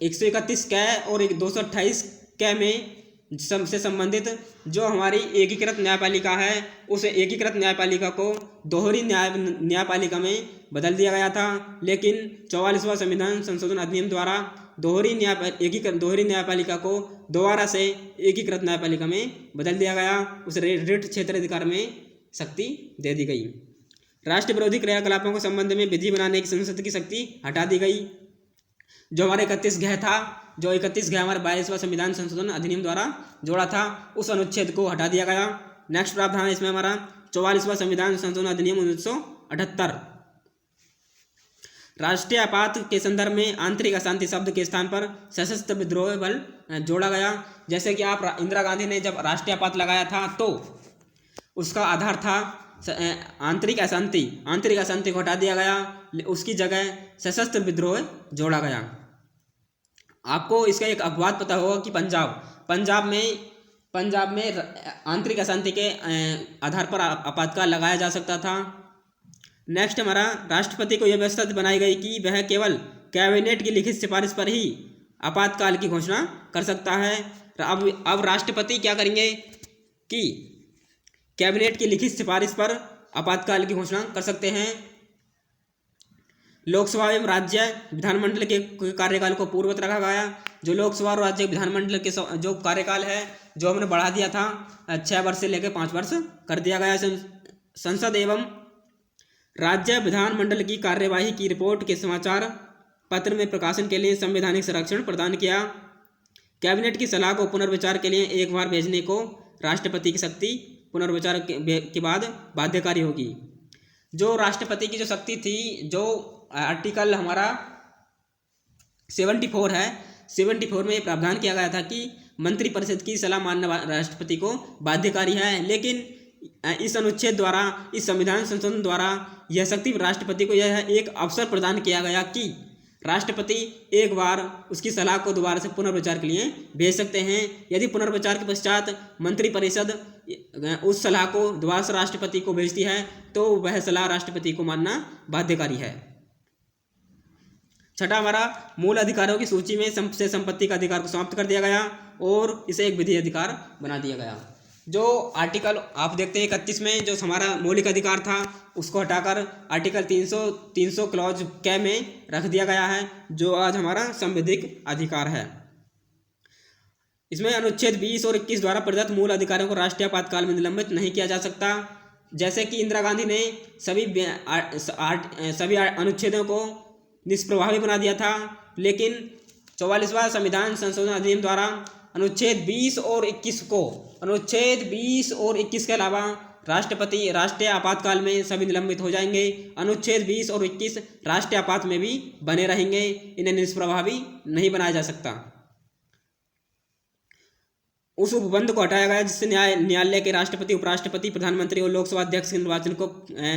131 कै और 228 कै में से संबंधित जो हमारी एकीकृत न्यायपालिका है, उस एकीकृत न्यायपालिका को दोहरी न्यायपालिका में बदल दिया गया था। लेकिन 44वां संविधान संशोधन अधिनियम द्वारा दोहरी न्यायपालिका को दोबारा से एकीकृत न्यायपालिका में बदल दिया गया। उस रिट क्षेत्राधिकार में शक्ति दे दी गई। राष्ट्र विरोधी क्रियाकलापों के संबंध में विधि बनाने की संसद की शक्ति हटा दी गई। जो हमारे 31 घ था, जो 31 घ हमारे 42वां संविधान संशोधन अधिनियम द्वारा जोड़ा था, उस अनुच्छेद को हटा दिया गया। नेक्स्ट प्रावधान इसमें हमारा 44वां संविधान संशोधन अधिनियम 1978 राष्ट्रीय आपात के संदर्भ में आंतरिक अशांति शब्द के स्थान पर सशस्त्र विद्रोह बल जोड़ा गया। जैसे कि आप इंदिरा गांधी ने जब राष्ट्रीय आपात लगाया था तो उसका आधार था आंतरिक अशांति को हटा दिया गया, उसकी जगह सशस्त्र विद्रोह जोड़ा गया। आपको इसका एक अपवाद पता होगा कि पंजाब में आंतरिक अशांति के आधार पर आपातकाल लगाया जा सकता था। नेक्स्ट हमारा राष्ट्रपति को यह व्यवस्था बनाई गई कि वह केवल कैबिनेट की लिखित सिफारिश पर ही आपातकाल की घोषणा कर सकता है। अब राष्ट्रपति क्या करेंगे कि कैबिनेट की लिखित सिफारिश पर आपातकाल की घोषणा कर सकते हैं। लोकसभा एवं राज्य विधानमंडल के कार्यकाल को पूर्ववत रखा गया। जो लोकसभा और राज्य विधानमंडल के जो कार्यकाल है, जो हमने बढ़ा दिया था 6 वर्ष से लेकर 5 वर्ष कर दिया गया। संसद एवं राज्य विधानमंडल की कार्यवाही की रिपोर्ट के समाचार पत्र में प्रकाशन के लिए संवैधानिक संरक्षण प्रदान किया। कैबिनेट की सलाह को पुनर्विचार के लिए एक बार भेजने को राष्ट्रपति की शक्ति पुनर्विचार के बाद बाध्यकारी होगी। जो राष्ट्रपति की जो शक्ति थी, जो आर्टिकल हमारा 74 है। 74 में ये प्रावधान किया गया था कि मंत्रिपरिषद की सलाह मानना राष्ट्रपति को बाध्यकारी है, लेकिन इस अनुच्छेद द्वारा, इस संविधान संशोधन द्वारा यह शक्ति राष्ट्रपति को यह एक अवसर प्रदान किया गया कि राष्ट्रपति एक बार उसकी सलाह को दोबारा से पुनर्विचार के लिए भेज सकते हैं। यदि पुनर्विचार के पश्चात मंत्रिपरिषद उस सलाह को दोबारा से राष्ट्रपति को भेजती है तो वह सलाह राष्ट्रपति को मानना बाध्यकारी है। छठा हमारा मूल अधिकारों की सूची में से संपत्ति का अधिकार को समाप्त कर दिया गया और इसे एक विधि अधिकार बना दिया गया। जो आर्टिकल आप देखते हैं 31 में जो हमारा मौलिक अधिकार था उसको हटाकर आर्टिकल 300 क्लॉज क में रख दिया गया है, जो आज हमारा संवैधानिक अधिकार है। इसमें अनुच्छेद 20 और 21 द्वारा प्रदत्त मूल अधिकारों को राष्ट्रीय आपातकाल में निलंबित नहीं किया जा सकता। जैसे कि इंदिरा गांधी ने सभी अनुच्छेदों को निष्प्रभावी बना दिया था, लेकिन 44वां संविधान संशोधन अधिनियम द्वारा अनुच्छेद 20 और 21 के अलावा राष्ट्रीय आपातकाल में सभी निलंबित हो जाएंगे। अनुच्छेद 20 और 21 राष्ट्रीय आपात में भी बने रहेंगे, इन्हें निष्प्रभावी नहीं बनाया जा सकता। उस उपबंध को हटाया गया जिससे न्यायालय के राष्ट्रपति, उपराष्ट्रपति, प्रधानमंत्री और लोकसभा अध्यक्ष के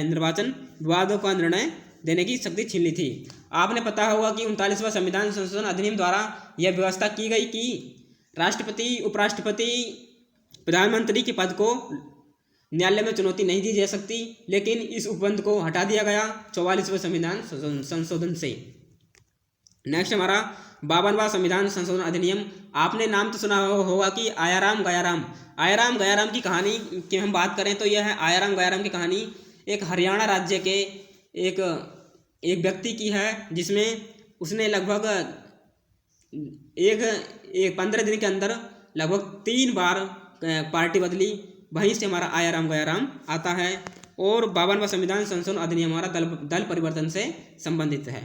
निर्वाचन विवादों का निर्णय देने की शक्ति छीन ली थी। आपने पता होगा कि 39वां संविधान संशोधन अधिनियम द्वारा यह व्यवस्था की गई कि राष्ट्रपति, उपराष्ट्रपति, प्रधानमंत्री के पद को न्यायालय में चुनौती नहीं दी जा सकती, लेकिन इस उपबंध को हटा दिया गया 44वें संविधान संशोधन से। नेक्स्ट हमारा 52वां संविधान संशोधन अधिनियम। आपने नाम तो सुना होगा कि आयाराम गयाराम की कहानी की हम बात करें तो यह है आयाराम गयाराम की कहानी एक हरियाणा राज्य के एक व्यक्ति की है, जिसमें उसने लगभग 15 दिन के अंदर लगभग 3 बार पार्टी बदली। वहीं से हमारा आयाराम गयाराम आता है। और 52वां संविधान संशोधन अधिनियम हमारा दल परिवर्तन से संबंधित है।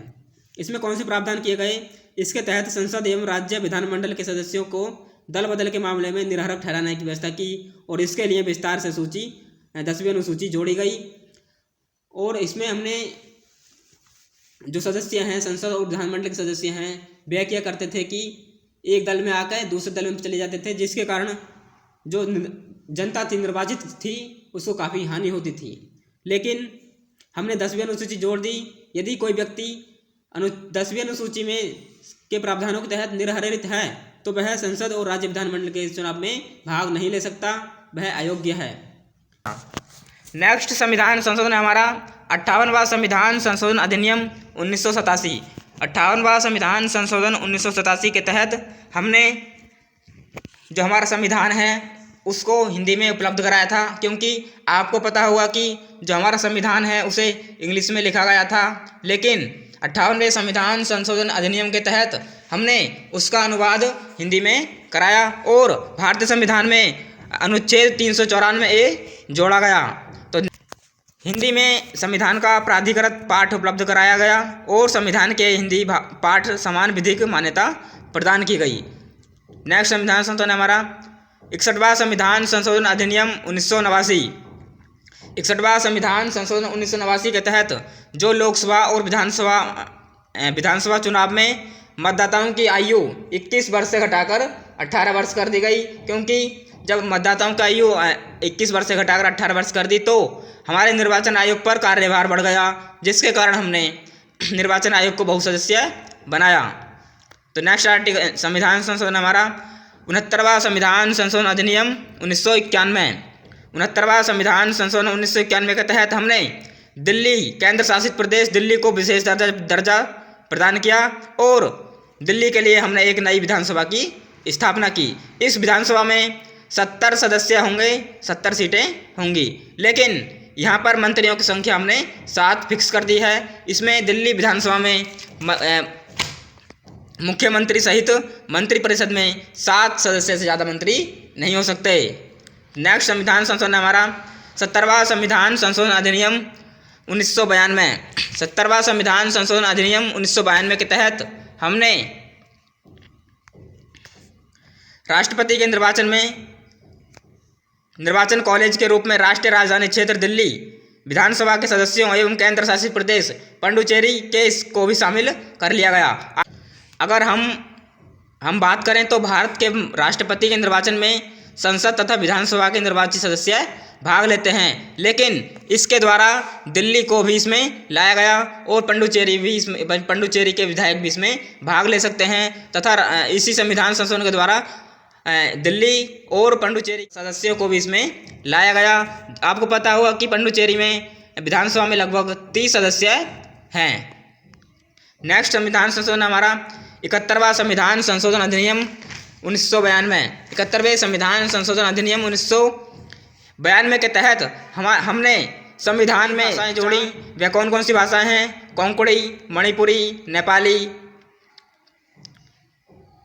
इसमें कौन से प्रावधान किए गए? इसके तहत संसद एवं राज्य विधानमंडल के सदस्यों को दल बदल के मामले में निरर्हक ठहराने की व्यवस्था की और इसके लिए विस्तार से 10वीं अनुसूची जोड़ी गई। और इसमें हमने जो सदस्य हैं, संसद और विधानमंडल के सदस्य हैं, वे क्या करते थे कि एक दल में आकर दूसरे दल में चले जाते थे, जिसके कारण जो जनता थी, निर्वाचित थी, उसको काफ़ी हानि होती थी। लेकिन हमने 10वीं अनुसूची जोड़ दी। यदि कोई व्यक्ति 10वीं अनुसूची में के प्रावधानों के तहत निरर्हरित है तो वह संसद और राज्य विधानमंडल के चुनाव में भाग नहीं ले सकता, वह अयोग्य है। नेक्स्ट संविधान संशोधन है हमारा 58वां संविधान संशोधन अधिनियम 1987। 58वां संविधान संशोधन 1987 के तहत हमने जो हमारा संविधान है उसको हिंदी में उपलब्ध कराया था, क्योंकि आपको पता होगा कि जो हमारा संविधान है उसे इंग्लिश में लिखा गया था, लेकिन 58वें संविधान संशोधन अधिनियम के तहत हमने उसका अनुवाद हिंदी में कराया और भारतीय संविधान में अनुच्छेद 394A जोड़ा गया। तो हिंदी में संविधान का प्राधिकृत पाठ उपलब्ध कराया गया और संविधान के हिंदी पाठ समान विधिक मान्यता प्रदान की गई। नेक्स्ट संविधान संशोधन हमारा 61वां संविधान संशोधन अधिनियम 1989। 61वां संविधान संशोधन 1989 के तहत जो लोकसभा और विधानसभा चुनाव में मतदाताओं की आयु 21 वर्ष से घटाकर 18 वर्ष कर दी गई, क्योंकि जब मतदाताओं की आयु 21 वर्ष से घटाकर 18 वर्ष कर दी तो हमारे निर्वाचन आयोग पर कार्यभार बढ़ गया, जिसके कारण हमने निर्वाचन आयोग को बहुसदस्यीय बनाया। तो नेक्स्ट आर्टिकल संविधान संशोधन हमारा 69वां संविधान संशोधन अधिनियम 1991। 69वां संविधान संशोधन 1991 के तहत हमने दिल्ली केंद्र शासित प्रदेश दिल्ली को विशेष दर्जा प्रदान किया और दिल्ली के लिए हमने एक नई विधानसभा की स्थापना की। इस विधानसभा में 70 सदस्य होंगे, 70 सीटें होंगी, लेकिन यहाँ पर मंत्रियों की संख्या हमने 7 फिक्स कर दी है। इसमें दिल्ली विधानसभा में मुख्यमंत्री सहित मंत्रिपरिषद में 7 सदस्य से ज़्यादा मंत्री नहीं हो सकते। नेक्स्ट संविधान संशोधन हमारा 70वां संविधान संशोधन अधिनियम 1992। 70वां संविधान संशोधन अधिनियम 1992 के तहत हमने राष्ट्रपति के निर्वाचन कॉलेज के रूप में राष्ट्रीय राजधानी क्षेत्र दिल्ली विधानसभा के सदस्यों एवं केंद्र शासित प्रदेश पुडुचेरी के इसको भी शामिल कर लिया गया। अगर हम बात करें तो भारत के राष्ट्रपति के निर्वाचन में संसद तथा विधानसभा के निर्वाचित सदस्य भाग लेते हैं, लेकिन इसके द्वारा दिल्ली को भी इसमें लाया गया और पुडुचेरी के विधायक भी इसमें भाग ले सकते हैं तथा इसी संविधान संशोधन के द्वारा दिल्ली और पुडुचेरी सदस्यों को भी इसमें लाया गया। आपको पता होगा कि पुडुचेरी में विधानसभा में लगभग 30 सदस्य हैं। नेक्स्ट संविधान संशोधन हमारा 71वां संविधान संशोधन अधिनियम 1992। 71वें संविधान संशोधन अधिनियम 1992 के तहत हमने संविधान में भाषाएं जोड़ी। वे कौन कौन सी भाषाएं हैं? कोंकणी, मणिपुरी, नेपाली,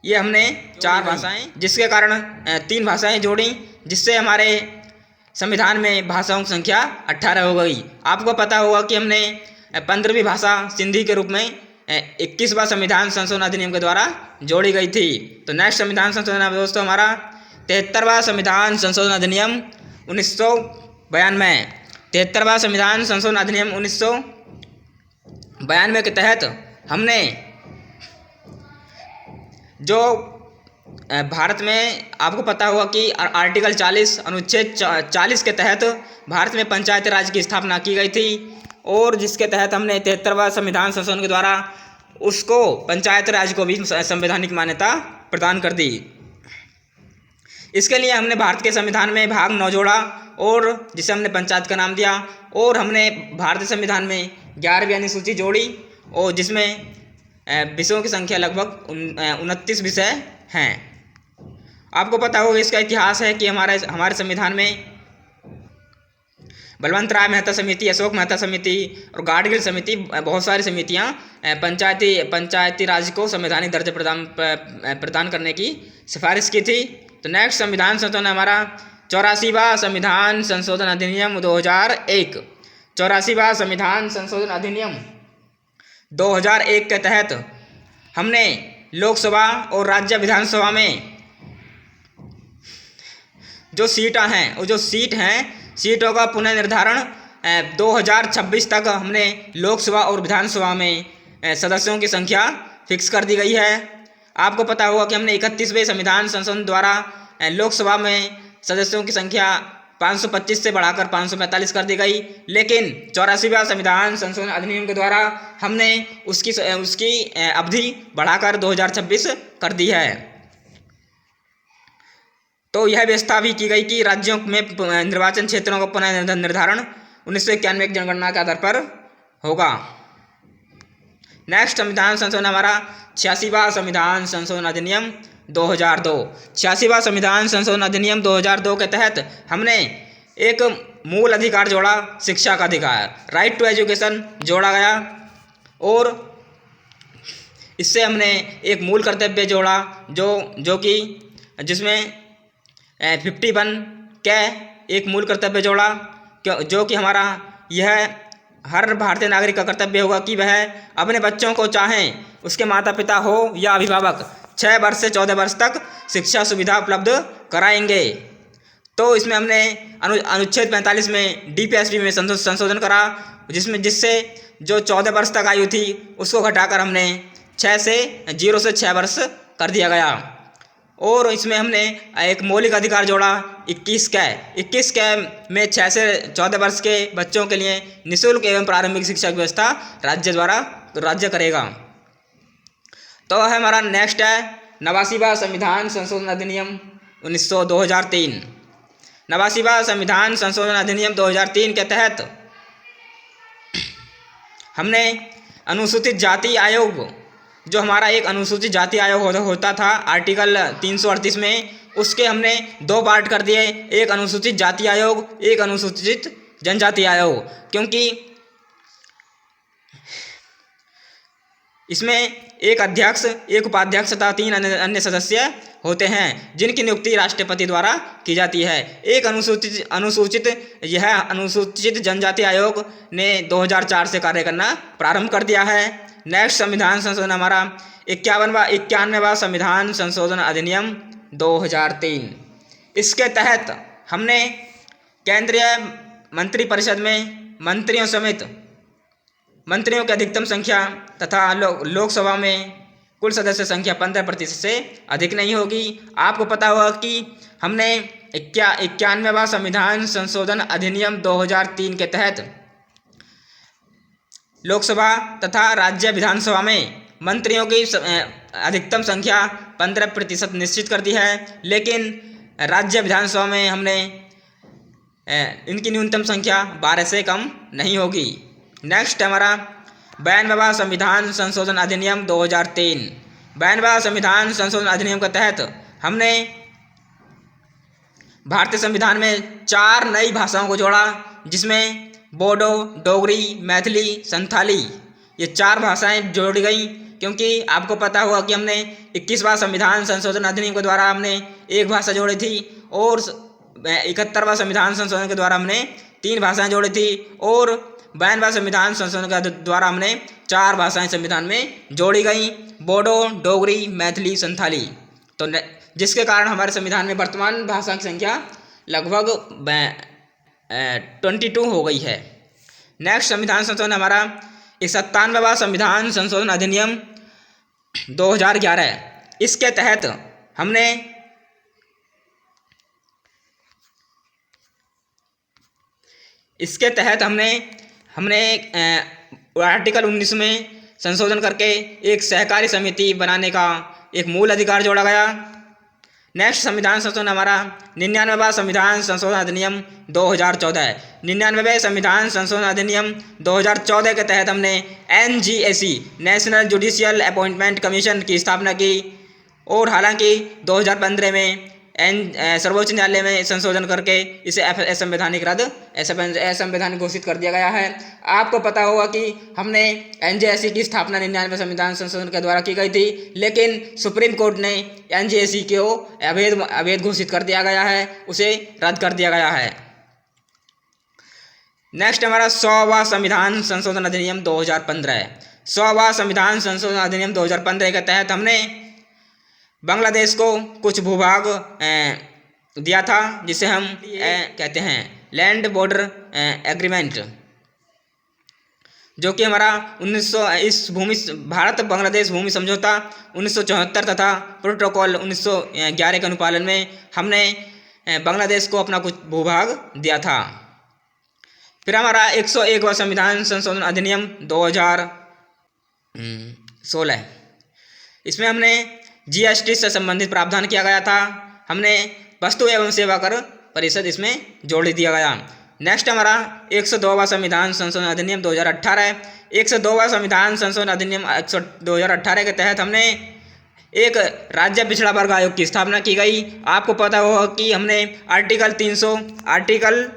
ये हमने 4 भाषाएं, जिसके कारण 3 भाषाएं जोड़ी, जिससे हमारे संविधान में भाषाओं की संख्या 18 हो गई। आपको पता होगा कि हमने 15वीं भाषा सिंधी के रूप में 21वां संविधान संशोधन अधिनियम के द्वारा जोड़ी गई थी। तो नेक्स्ट संविधान संशोधन दोस्तों हमारा 73वां संविधान संशोधन अधिनियम 1992। 73वां संविधान संशोधन अधिनियम 1992 के तहत हमने जो भारत में, आपको पता होगा कि आर्टिकल 40 अनुच्छेद 40 के तहत भारत में पंचायती राज की स्थापना की गई थी और जिसके तहत हमने 73वां संविधान संशोधन के द्वारा उसको पंचायत राज को भी संवैधानिक मान्यता प्रदान कर दी। इसके लिए हमने भारत के संविधान में भाग 9 जोड़ा और जिसे हमने पंचायत का नाम दिया, और हमने भारतीय संविधान में 11वीं अनुसूची जोड़ी और जिसमें विषयों की संख्या लगभग 29 विषय हैं। आपको पता होगा इसका इतिहास है कि हमारे संविधान में बलवंत राय मेहता समिति, अशोक मेहता समिति और गाडगिल समिति, बहुत सारी समितियां पंचायती राज को संवैधानिक दर्जा प्रदान करने की सिफारिश की थी। तो नेक्स्ट संविधान संशोधन हमारा 84वां संविधान संशोधन अधिनियम 2001। 84वां संविधान संशोधन अधिनियम 2001 के तहत हमने लोकसभा और राज्य विधानसभा में जो सीटें हैं, वो जो सीट हैं, सीटों का पुनर्निर्धारण 2026 तक हमने लोकसभा और विधानसभा में सदस्यों की संख्या फिक्स कर दी गई है। आपको पता होगा कि हमने 31वें संविधान संशोधन द्वारा लोकसभा में सदस्यों की संख्या 525 से बढ़ाकर 545 कर दी गई, लेकिन 84वां संविधान संशोधन अधिनियम के द्वारा हमने उसकी अवधि बढ़ाकर 2026 कर दी है। तो यह व्यवस्था भी की गई कि राज्यों में निर्वाचन क्षेत्रों का पुनर्निर्धारण 1991 की जनगणना के आधार पर होगा। नेक्स्ट संविधान संशोधन हमारा 86वां संविधान संशोधन अधिनियम 2002। 86वां संविधान संशोधन अधिनियम 2002 के तहत हमने एक मूल अधिकार जोड़ा, शिक्षा का अधिकार, राइट टू एजुकेशन जोड़ा गया, और इससे हमने एक मूल कर्तव्य जोड़ा जो कि जिसमें 51 के एक मूल कर्तव्य जोड़ा, जो कि हमारा यह हर भारतीय नागरिक का कर्तव्य होगा कि वह अपने बच्चों को, चाहें उसके माता पिता हो या अभिभावक, 6 वर्ष से 14 वर्ष तक शिक्षा सुविधा उपलब्ध कराएंगे। तो इसमें हमने अनुच्छेद 45 में DPSP में संशोधन करा, जिससे जो 14 वर्ष तक आयु थी उसको घटाकर हमने 0 से 6 वर्ष कर दिया गया। और इसमें हमने एक मौलिक अधिकार जोड़ा 21 के में 6 से 14 वर्ष के बच्चों के लिए निःशुल्क एवं प्रारंभिक शिक्षा की व्यवस्था राज्य करेगा। तो है हमारा नेक्स्ट है 89वां संविधान संशोधन अधिनियम 2003। 89वां संविधान संशोधन अधिनियम 2003 के तहत हमने अनुसूचित जाति आयोग, जो हमारा एक अनुसूचित जाति आयोग होता था आर्टिकल 338 में, उसके हमने 2 पार्ट कर दिए, एक अनुसूचित जाति आयोग, एक अनुसूचित जनजाति आयोग, क्योंकि इसमें एक अध्यक्ष, एक उपाध्यक्ष तथा 3 अन्य सदस्य होते हैं जिनकी नियुक्ति राष्ट्रपति द्वारा की जाती है। एक अनुसूचित जनजाति आयोग ने 2004 से कार्य करना प्रारंभ कर दिया है। नेक्स्ट संविधान संशोधन हमारा 91वां संविधान संशोधन अधिनियम 2003। इसके तहत हमने केंद्रीय मंत्रिपरिषद में मंत्रियों समेत मंत्रियों की अधिकतम संख्या तथा लोकसभा में कुल सदस्य संख्या 15% से अधिक नहीं होगी। आपको पता होगा कि हमने 91वां संविधान संशोधन अधिनियम 2003 के तहत लोकसभा तथा राज्य विधानसभा में मंत्रियों की अधिकतम संख्या 15% निश्चित कर दी है, लेकिन राज्य विधानसभा में हमने इनकी न्यूनतम संख्या 12 से कम नहीं होगी। नेक्स्ट हमारा 92वां संविधान संशोधन अधिनियम 2003। 92वां संविधान संशोधन अधिनियम के तहत हमने भारतीय संविधान में 4 नई भाषाओं को जोड़ा, जिसमें बोडो, डोगरी, मैथिली, संथाली ये 4 भाषाएं जोड़ी गई, क्योंकि आपको पता होगा कि हमने 21वां संविधान संशोधन अधिनियम के द्वारा हमने एक भाषा जोड़ी थी और 71वां संविधान संशोधन के द्वारा हमने 3 भाषाएं जोड़ी थी और 92वां संविधान संशोधन के द्वारा हमने 4 भाषाएं संविधान में जोड़ी गई, बोडो, डोगरी, मैथिली, संथाली। तो जिसके कारण हमारे संविधान में वर्तमान भाषा की संख्या लगभग 22 हो गई है। नेक्स्ट संविधान संशोधन हमारा 97वां संविधान संशोधन अधिनियम 2011। इसके तहत हमने आर्टिकल 19 में संशोधन करके एक सहकारी समिति बनाने का एक मूल अधिकार जोड़ा गया। नेक्स्ट संविधान संशोधन हमारा 99वां संविधान संशोधन अधिनियम 2014। 99वें संविधान संशोधन अधिनियम 2014 के तहत हमने NGAC national judicial appointment commission की स्थापना की और हालांकि 2015 में सर्वोच्च न्यायालय में संशोधन करके इसे असंवैधानिक घोषित कर दिया गया है। आपको पता होगा कि हमने NGAC की स्थापना 99वें संविधान संशोधन के द्वारा की गई थी, लेकिन सुप्रीम कोर्ट ने NGAC को अवैध घोषित कर दिया गया है, उसे रद्द कर दिया गया है। नेक्स्ट हमारा 100वां संविधान संशोधन अधिनियम 2015। 100वां संविधान संशोधन अधिनियम 2015 के तहत हमने बांग्लादेश को कुछ भूभाग दिया था, जिसे हम कहते हैं लैंड बॉर्डर एग्रीमेंट, जो कि हमारा भारत बांग्लादेश भूमि समझौता 1974 तथा प्रोटोकॉल 1911 के अनुपालन में हमने बांग्लादेश को अपना कुछ भूभाग दिया था। फिर हमारा 101वां संविधान संशोधन अधिनियम 2016। इसमें हमने GST से संबंधित प्रावधान किया गया था। हमने वस्तु एवं सेवा कर परिषद इसमें जोड़ दिया गया। नेक्स्ट हमारा 102वां संविधान संशोधन अधिनियम 2018। 102वां संविधान संशोधन अधिनियम 2018 के तहत हमने एक राज्य पिछड़ा वर्ग आयोग की स्थापना की गई। आपको पता होगा कि हमने आर्टिकल 338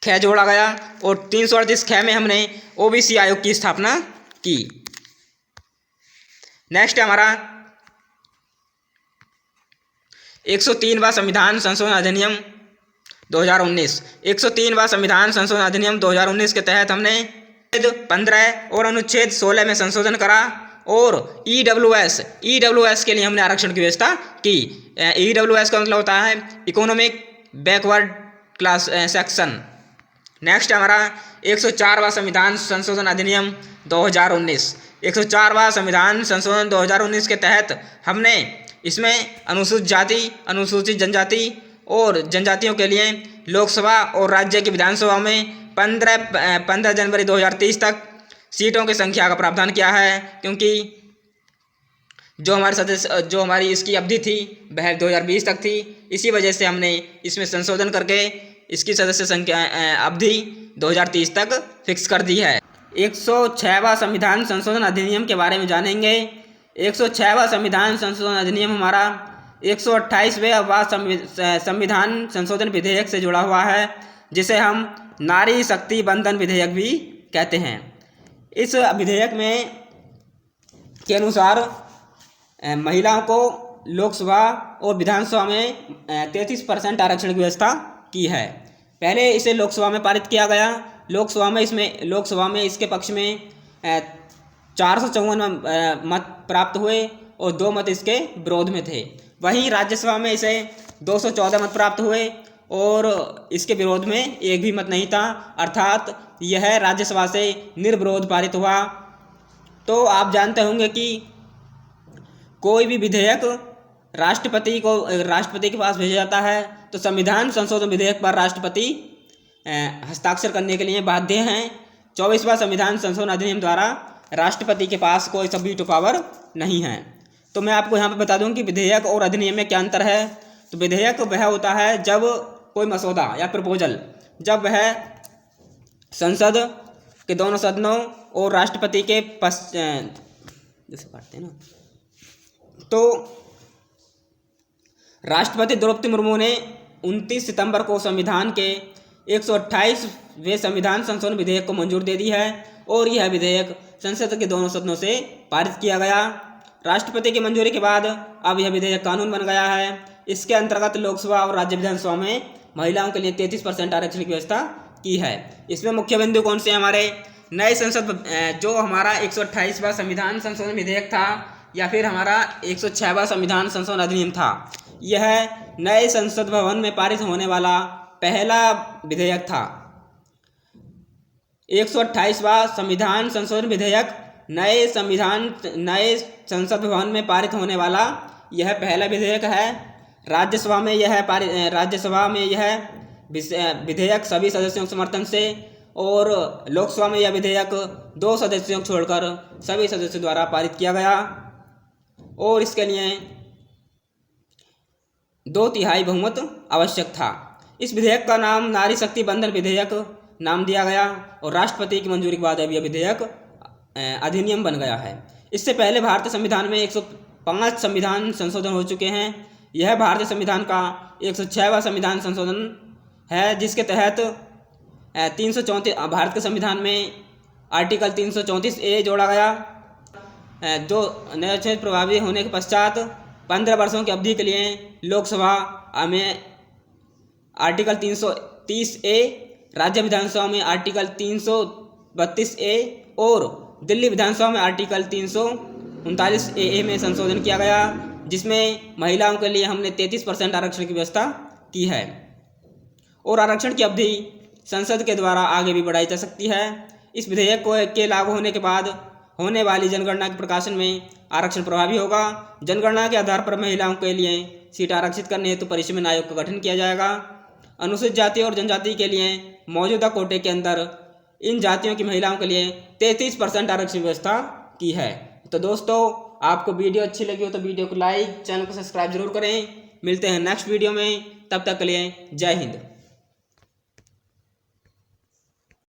ख जोड़ा गया और 338 ख में हमने OBC आयोग की स्थापना की। नेक्स्ट हमारा 103वां संविधान संशोधन अधिनियम 2019। 103वां संविधान संशोधन अधिनियम 2019 के तहत हमने 15 और अनुच्छेद 16 में संशोधन करा और EWS के लिए हमने आरक्षण की व्यवस्था की। EWS का मतलब होता है economic backward class section. Next हमारा 104वां संविधान संशोधन अधिनियम 2019। 104वां संविधान संशोधन 2019 के तहत हमने इसमें अनुसूचित जाति, अनुसूचित जनजाति और जनजातियों के लिए लोकसभा और राज्य की विधानसभा में 15 जनवरी 2030 तक सीटों की संख्या का प्रावधान किया है, क्योंकि जो हमारी इसकी अवधि थी वह 2020 तक थी। इसी वजह से हमने इसमें संशोधन करके इसकी सदस्य संख्या अवधि 2030 तक फिक्स कर दी है। 106वां संविधान संशोधन अधिनियम के बारे में जानेंगे। 106वां संविधान संशोधन अधिनियम हमारा 128वां संविधान संशोधन विधेयक से जुड़ा हुआ है, जिसे हम नारी शक्ति बंधन विधेयक भी कहते हैं। इस विधेयक में के अनुसार महिलाओं को लोकसभा और विधानसभा में 33% आरक्षण की व्यवस्था की है। पहले इसे लोकसभा में पारित किया गया। लोकसभा में इसके पक्ष में 454 मत प्राप्त हुए और 2 मत इसके विरोध में थे। वहीं राज्यसभा में इसे 214 मत प्राप्त हुए और इसके विरोध में एक भी मत नहीं था, अर्थात यह राज्यसभा से निर्विरोध पारित हुआ। तो आप जानते होंगे कि कोई भी विधेयक राष्ट्रपति के पास भेजा जाता है तो संविधान संशोधन विधेयक पर राष्ट्रपति हस्ताक्षर करने के लिए बाध्य हैं। 24वां संविधान संशोधन अधिनियम द्वारा राष्ट्रपति के पास कोई सब वीटो पावर नहीं है। तो मैं आपको यहाँ पे बता दूं कि विधेयक और अधिनियम में क्या अंतर है। तो विधेयक वह होता है जब कोई मसौदा या प्रपोजल जब वह संसद के दोनों सदनों और राष्ट्रपति के जैसे पढ़ते हैं ना, तो राष्ट्रपति द्रौपदी मुर्मू ने 29 सितंबर को संविधान के 128वें संविधान संशोधन विधेयक को मंजूरी दे दी है और यह विधेयक संसद के दोनों सदनों से पारित किया गया। राष्ट्रपति की मंजूरी के बाद अब यह विधेयक कानून बन गया है। इसके अंतर्गत लोकसभा और राज्य विधानसभा में महिलाओं के लिए 33% आरक्षण की व्यवस्था की है। इसमें मुख्य बिंदु कौन से हमारे नए संसद जो हमारा 128वां संविधान संशोधन विधेयक था या फिर हमारा 106वां संविधान संशोधन अधिनियम था, यह नए संसद भवन में पारित होने वाला पहला विधेयक था। 128वां संविधान संशोधन विधेयक नए संसद भवन में पारित होने वाला यह पहला विधेयक है। राज्यसभा में यह विधेयक सभी सदस्यों के समर्थन से और लोकसभा में यह विधेयक 2 सदस्यों को छोड़कर सभी सदस्यों द्वारा पारित किया गया और इसके लिए 2/3 बहुमत आवश्यक था। इस विधेयक का नाम नारी शक्ति बंधन विधेयक नाम दिया गया और राष्ट्रपति की मंजूरी के बाद अब यह विधेयक अधिनियम बन गया है। इससे पहले भारतीय संविधान में 105 संविधान संशोधन हो चुके हैं। यह भारतीय संविधान का 106वां संविधान संशोधन है, जिसके तहत 334 भारत के संविधान में आर्टिकल 334A जोड़ा गया, जो निर्वाचन प्रभावी होने के पश्चात 15 वर्षों की अवधि के लिए लोकसभा में आर्टिकल 330A, राज्य विधानसभा में आर्टिकल 332A और दिल्ली विधानसभा में आर्टिकल 339A में संशोधन किया गया, जिसमें महिलाओं के लिए हमने 33% आरक्षण की व्यवस्था की है और आरक्षण की अवधि संसद के द्वारा आगे भी बढ़ाई जा सकती है। इस विधेयक के लागू होने के बाद होने वाली जनगणना के प्रकाशन में आरक्षण प्रभावी होगा। जनगणना के आधार पर महिलाओं के लिए सीट आरक्षित करने हेतु परिसीमन आयोग का गठन किया जाएगा। अनुसूचित जाति और जनजाति के लिए मौजूदा कोटे के अंदर इन जातियों की महिलाओं के लिए 33% आरक्षण व्यवस्था की है। तो दोस्तों, आपको वीडियो अच्छी लगी हो तो वीडियो को लाइक, चैनल को सब्सक्राइब जरूर करें। मिलते हैं नेक्स्ट वीडियो में, तब तक के लिए जय हिंद।